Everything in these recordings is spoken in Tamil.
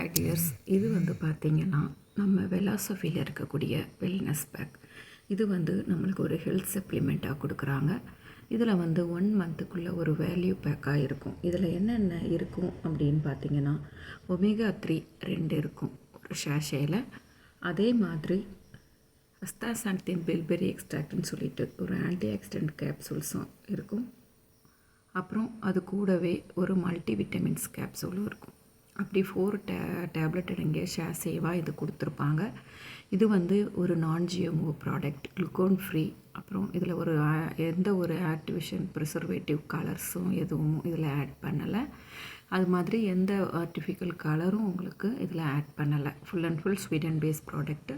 ஹாய் டியர்ஸ், இது வந்து பார்த்திங்கன்னா நம்ம வெலாசஃபியில் இருக்கக்கூடிய வெல்னஸ் பேக். இது வந்து நம்மளுக்கு ஒரு ஹெல்த் சப்ளிமெண்ட்டாக கொடுக்குறாங்க. இதில் வந்து 1 மந்த்துக்குள்ளே ஒரு வேல்யூ பேக்காக இருக்கும். இதில் என்னென்ன இருக்கும் அப்படின்னு பார்த்திங்கன்னா, ஒமேகா 3 2 இருக்கும் ஒரு ஷாஷேயில். அதே மாதிரி அஸ்தாசாந்தின் பில்பெரி எக்ஸ்ட்ராக்ட்னு சொல்லிட்டு ஒரு ஆன்டி ஆக்சிடென்ட் கேப்சூல்ஸும் இருக்கும். அப்புறம் அது கூடவே ஒரு மல்டி விட்டமின்ஸ் கேப்சூலும் இருக்கும். அப்படி 4 டேப்லெட் அடங்கிய ஷாசேவாக இது கொடுத்துருப்பாங்க. இது வந்து ஒரு நான்-ஜிஎம்ஓ ப்ராடக்ட், குளுக்கோன் ஃப்ரீ. அப்புறம் இதில் ஒரு எந்த ஒரு ஆர்டிஃபிஷியல் ப்ரிசர்வேட்டிவ் கலர்ஸும் எதுவும் இதில் ஆட் பண்ணலை. அது மாதிரி எந்த ஆர்டிஃபிஷியல் கலரும் உங்களுக்கு இதில் ஆட் பண்ணலை. Full and full Sweden paste product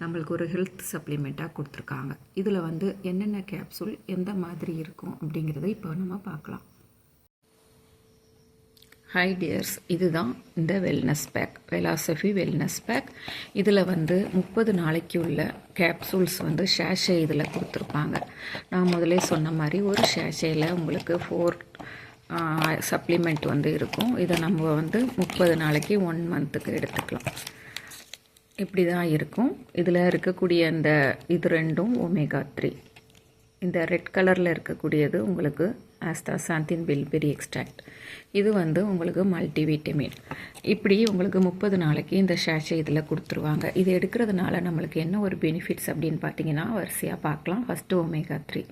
நம்மளுக்கு ஒரு ஹெல்த் சப்ளிமெண்ட்டாக கொடுத்துருக்காங்க. இதில் வந்து என்னென்ன கேப்சூல் எந்த மாதிரி இருக்கும் அப்படிங்கிறத இப்போ நம்ம பார்க்கலாம். ஹாய் டியர்ஸ், இதுதான் இந்த வெல்னஸ் பேக், வெலாசஃபி வெல்னஸ் பேக். இதில் வந்து 30 நாளைக்கு உள்ள கேப்சூல்ஸ் வந்து ஷாஷே இதில் கொடுத்துருப்பாங்க. நான் முதலே சொன்ன மாதிரி ஒரு ஷாஷேயில் உங்களுக்கு 4 சப்ளிமெண்ட் வந்து இருக்கும். இதை நம்ம வந்து 30 நாளைக்கு 1 மந்த்துக்கு எடுத்துக்கலாம். இப்படி தான் இருக்கும். இதில் இருக்கக்கூடிய அந்த இது ரெண்டும் ஒமேகா 3. இந்த ரெட் கலரில் இருக்கக்கூடியது உங்களுக்கு ஆஸ்தாசாந்தின் பில்பெரி எக்ஸ்ட்ராக்ட். இது வந்து உங்களுக்கு மல்டிவிட்டமின். இப்படி உங்களுக்கு 30 நாளைக்கு இந்த ஷாஷே இதில் கொடுத்துருவாங்க. இது எடுக்கிறதுனால நம்மளுக்கு என்ன ஒரு பெனிஃபிட்ஸ் அப்படின்னு பார்த்தீங்கன்னா வரிசையாக பார்க்கலாம். First omega 3.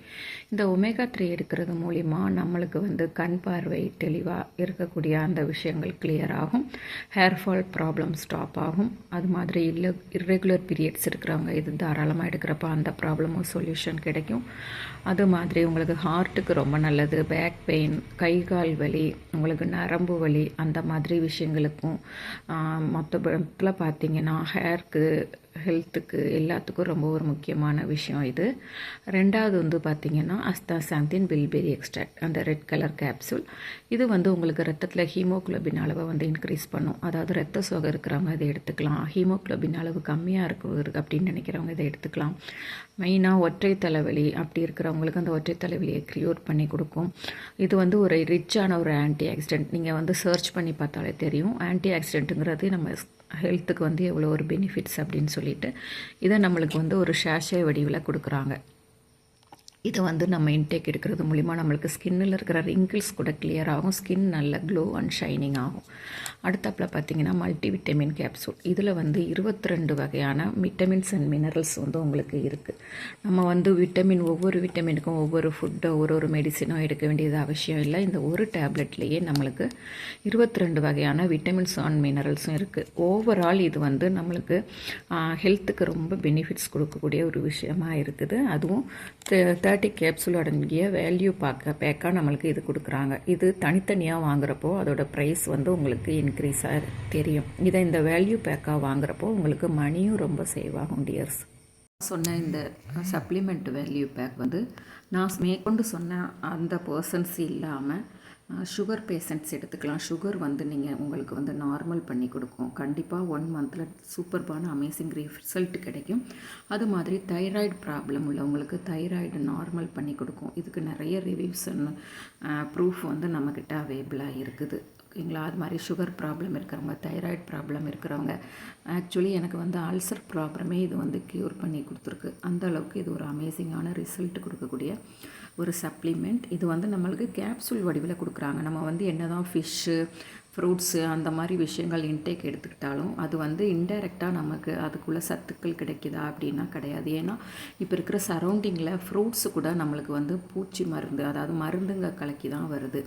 இந்த ஒமேகா 3 எடுக்கிறது மூலிமா நம்மளுக்கு வந்து கண் பார்வை தெளிவாக இருக்கக்கூடிய அந்த விஷயங்கள் கிளியர் ஆகும். ஹேர் ஃபால் ப்ராப்ளம் ஸ்டாப் ஆகும். அது மாதிரி இர்ரெகுலர் பீரியட்ஸ் இருக்கிறவங்க இது தாராளமாக எடுக்கிறப்ப அந்த ப்ராப்ளமும் சொல்யூஷன் கிடைக்கும். அது மாதிரி உங்களுக்கு ஹார்ட்டுக்கு ரொம்ப நல்லது. பேக் பெயின், கை கால் வலி, உங்களுக்கு நரம்பு வலி, அந்த மாதிரி விஷயங்களுக்கும் மொத்தத்தில் பார்த்திங்கன்னா ஹேருக்கு, ஹெல்த்துக்கு எல்லாத்துக்கும் ரொம்ப ஒரு முக்கியமான விஷயம் இது. ரெண்டாவது வந்து பார்த்திங்கன்னா அஸ்தாசாந்தின் பில்பெரி எக்ஸ்ட்ராக்ட், அந்த ரெட் கலர் கேப்சூல். இது வந்து உங்களுக்கு ரத்தத்தில் ஹீமோகுளோபின் அளவை வந்து இன்க்ரீஸ் பண்ணும். அதாவது ரத்த சோகை இருக்கிறவங்க இதை எடுத்துக்கலாம். ஹீமோகுளோபின் அளவு கம்மியாக இருக்கு அப்படின்னு நினைக்கிறவங்க இதை எடுத்துக்கலாம். மெயினாக ஒற்றை தலைவலி அப்படி இருக்கிறவங்களுக்கு அந்த ஒற்றை தலைவலியை க்யூர் பண்ணி கொடுக்கும். இது வந்து ஒரு ரிச்சான ஒரு ஆன்டி ஆக்சிடென்ட். நீங்கள் வந்து சர்ச் பண்ணி பார்த்தாலே தெரியும். ஆன்டி ஆக்சிடென்ட்டுங்கிறது நம்ம ஹெல்த்துக்கு வந்து எவ்வளோ ஒரு பெனிஃபிட்ஸ் அப்படின்னு சொல்லிட்டு இதை நம்மளுக்கு வந்து ஒரு ஷாஷே வடிவில் கொடுக்குறாங்க. இதை வந்து நம்ம இன்டேக் எடுக்கிறது மூலிமா நம்மளுக்கு ஸ்கின்னில் இருக்கிற ரிங்கிள்ஸ் கூட கிளியர் ஆகும். ஸ்கின் நல்ல க்ளோ அண்ட் ஷைனிங் ஆகும். அடுத்தப்பில் பார்த்திங்கன்னா மல்டி விட்டமின் கேப்சூல். இதில் வந்து 22 வகையான விட்டமின்ஸ் அண்ட் மினரல்ஸ் வந்து உங்களுக்கு இருக்குது. நம்ம வந்து ஒவ்வொரு விட்டமினுக்கும் ஒவ்வொரு ஃபுட்டோ ஒரு மெடிசினோ எடுக்க வேண்டியது அவசியம் இல்லை. இந்த ஒரு டேப்லெட்லேயே நம்மளுக்கு 22 வகையான விட்டமின்ஸ் அண்ட் மினரல்ஸும் இருக்குது. ஓவரால் இது வந்து நம்மளுக்கு ஹெல்த்துக்கு ரொம்ப பெனிஃபிட்ஸ் கொடுக்கக்கூடிய ஒரு விஷயமா இருக்குது. அதுவும் 30 கேப்சூல் அடங்கிய வேல்யூ பேக்காக நம்மளுக்கு இது கொடுக்குறாங்க. இது தனித்தனியாக வாங்குறப்போ அதோட ப்ரைஸ் வந்து உங்களுக்கு இன்க்ரீஸாக தெரியும். இதை இந்த வேல்யூ பேக்காக வாங்குறப்போ உங்களுக்கு மணியும் ரொம்ப சேவ் ஆகும் டியர்ஸ். சொன்ன இந்த சப்ளிமெண்ட் வேல்யூ பேக் வந்து நான் மேற்கொண்டு சொன்ன அந்த பர்சன்ஸ் இல்லாமல் சுகர் பேஷண்ட்ஸ் எடுத்துக்கலாம். சுகர் வந்து உங்களுக்கு வந்து நார்மல் பண்ணி கொடுக்கும். கண்டிப்பாக 1 மந்தில் சூப்பர்பான அமேசிங் ரிசல்ட் கிடைக்கும். அது மாதிரி தைராய்டு ப்ராப்ளம் உள்ளவங்களுக்கு தைராய்டு நார்மல் பண்ணி கொடுக்கும். இதுக்கு நிறைய ரிவ்யூஸ் ப்ரூஃப் வந்து நம்மக்கிட்ட அவைலபிளாக இருக்குது. ஓகேங்களா? அது மாதிரி சுகர் ப்ராப்ளம் இருக்கிறவங்க, தைராய்டு ப்ராப்ளம் இருக்கிறவங்க, ஆக்சுவலி எனக்கு வந்து அல்சர் ப்ராப்ளமே இது வந்து க்யூர் பண்ணி கொடுத்துருக்கு. அந்த அளவுக்கு இது ஒரு அமேசிங்கான ரிசல்ட் கொடுக்கக்கூடிய ஒரு சப்ளிமெண்ட். இது வந்து நம்மளுக்கு கேப்சூல் வடிவில் கொடுக்குறாங்க. நம்ம வந்து என்ன தான் ஃபிஷ்ஷு, ஃப்ரூட்ஸு அந்த மாதிரி விஷயங்கள் இன்டேக் எடுத்துக்கிட்டாலும் அது வந்து இன்டைரக்டாக நமக்கு அதுக்குள்ளே சத்துக்கள் கிடைக்குதா அப்படின்னா கிடையாது. ஏன்னா இப்போ இருக்கிற சரௌண்டிங்கில் ஃப்ரூட்ஸு கூட நம்மளுக்கு வந்து பூச்சி மருந்து, அதாவது மருந்துங்க கலக்கி தான் வருது.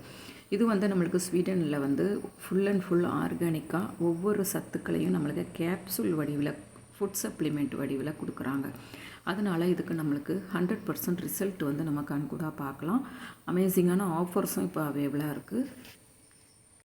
இது வந்து நம்மளுக்கு ஸ்வீடனில் வந்து ஃபுல் அண்ட் ஃபுல் ஆர்கானிக்காக ஒவ்வொரு சத்துக்களையும் நம்மளுக்கு கேப்சூல் வடிவில், ஃபுட் சப்ளிமெண்ட் வடிவில் கொடுக்குறாங்க. அதனால் இதுக்கு நம்மளுக்கு 100% ரிசல்ட் வந்து நம்ம கண்கூடாக பார்க்கலாம். அமேசிங்கான ஆஃபர்ஸும் இப்போ அவைலபிளாக இருக்குது.